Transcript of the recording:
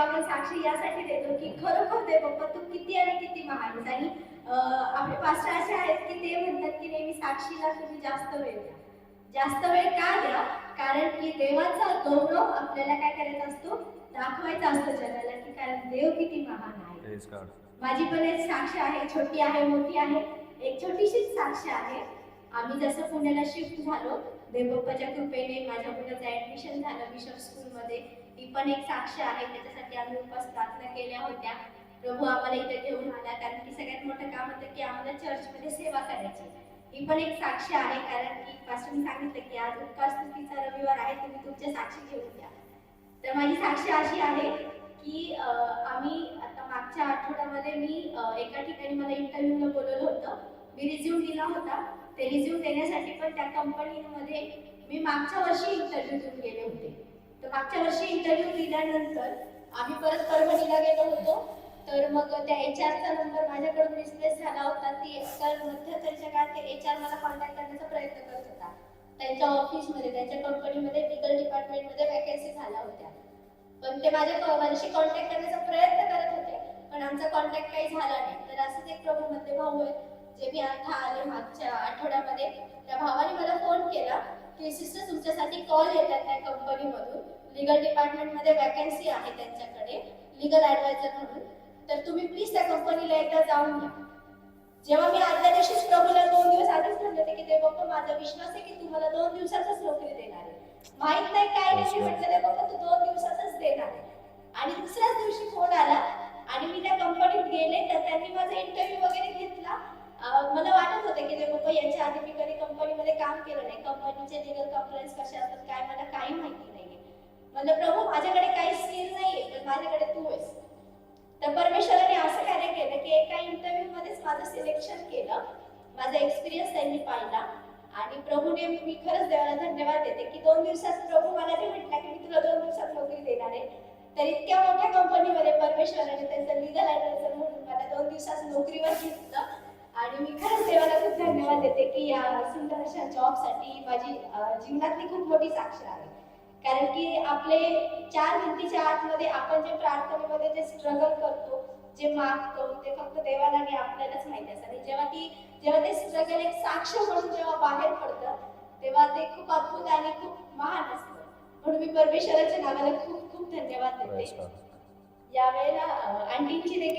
आपण साक्षी यासाठी देतो की खरोखर देवबाप्पा तू किती आणि किती महान आहेस. आणि आपले पास्टर असे आहेत की ते म्हणतात की नेहमी साक्षीला तुम्ही जास्त वेळ द्या. जास्त वेळ का द्या? कारण की देवाचा गौरव आपल्याला काय करायचा असतो, दाखवायचा असतो जगाला, की कारण देव किती महान आहे. माझी पण एक साक्ष आहे, छोटी आहे मोठी आहे. एक छोटीशीच साक्ष आहे. आम्ही जसं पुण्याला शिफ्ट झालो, देवबाप्पाच्या कृपेने माझ्या मुलाचं ऍडमिशन झालं बिशप स्कूलमध्ये. ही पण एक साक्ष आहे. त्याच्यासाठी आम्ही उपवास प्रार्थना केल्या होत्या. प्रभू आम्हाला इथे घेऊन आला, कारण की सगळ्यात मोठं काम होतं की आम्हाला चर्चमध्ये सेवा करायची. ही पण एक साक्ष आहे, कारण की पास्टरने सांगितलं की आज उपवास स्तुतीचा रविवार आहे, तुम्ही तुमच्या साक्षी घेऊन द्या. तर माझी साक्ष अशी आहे की आम्ही आता मागच्या आठवड्यामध्ये मी एका ठिकाणी मला इंटरव्ह्यूला बोलवलं होतं. मी रिझ्यूम दिला होता. ते रिझ्यूम देण्यासाठी पण त्या कंपनीमध्ये मी मागच्या वर्षी इंटरव्ह्यू देऊन गेले होते. तर मागच्या वर्षी इंटरव्ह्यू दिल्यानंतर आम्ही परत परभणीला गेलो होतो. तर मग त्या एचआरचा नंबर माझ्याकडून मिसप्लेस झाला होता. ती एक्सटर्न मध्यंतरीच्या काळात ते एचआर मला कॉन्टॅक्ट करण्याचा प्रयत्न करत होता. त्यांच्या ऑफिसमध्ये, त्यांच्या कंपनीमध्ये लीगल डिपार्टमेंटमध्ये वॅकन्सी झाल्या होत्या. पण ते माझ्याशी कॉन्टॅक्ट करण्याचा प्रयत्न करत होते, पण आमचा कॉन्टॅक्ट काही झाला नाही. तर असंच एक प्रभू मध्ये भाऊ आहेत जे मी आता आले मागच्या आठवड्यामध्ये. त्या भावाने मला फोन केला की सिस्टर तुमच्यासाठी कॉल येतात त्या कंपनीमधून, लीगल डिपार्टमेंटमध्ये वॅकन्सी आहे त्यांच्याकडे लीगल ॲडवायझर म्हणून, तर तुम्ही प्लीज त्या कंपनीला एकदा जाऊन या. जेव्हा मी आदल्या दिवशीच प्रभूला 2 दिवस आधीच म्हणले होते की देवबाप्पा माझा विश्वास आहे की तुम्हाला 2 दिवसातच नोकरी देणार आहे. माहित नाही काय नाही, म्हटलं देवबाप्पा तू 2 दिवसातच देणार आहे. आणि दुसऱ्याच दिवशी फोन आला आणि मी त्या कंपनीत गेले. तर त्यांनी माझा इंटरव्ह्यू वगैरे घेतला. मला वाटत होतं की देवबाप्पा याच्या आधी मी कधी कंपनीमध्ये काम केलं नाही, कंपनीचे लीगल कम्प्लायन्स कशा असतात काय मला काही माहिती नाहीये. म्हणलं प्रभू माझ्याकडे काही स्किल नाहीये, पण माझ्याकडे तू आहेस. तर परमेश्वराने असं कार्य केलं की एका इंटरव्ह्यू मध्येच माझं सिलेक्शन केलं. माझा एक्सपिरियन्स त्यांनी पाहिला आणि प्रभूने, मी खरंच देवाला धन्यवाद देते की 2 दिवसात प्रभू मला ते म्हटला की मी तुला 2 दिवसात नोकरी देणार आहे. तर इतक्या मोठ्या कंपनीमध्ये परमेश्वराने त्यांचं लीगल ॲडवायझर म्हणून मला 2 दिवसात नोकरीवर घेतलं. आणि मी खरंच देवाला खूप धन्यवाद देते की या सुंदर अशा जॉबसाठी माझी जीवनातली खूप मोठी साक्ष आहे. कारण की आपले 4 भिंतीच्या आतमध्ये आपण जे प्रार्थनेमध्ये जे स्ट्रगल करतो, जे मागतो, ते फक्त देवाला आणि आपल्यालाच माहिती असतं. आणि जेव्हा ते स्ट्रगल एक साक्ष म्हणून जेव्हा बाहेर पडतं, तेव्हा ते खूप अद्भुत आणि खूप महान असतं. म्हणून मी परमेश्वराच्या नावाला खूप खूप धन्यवाद देते. यावेळेला आंटींची देखील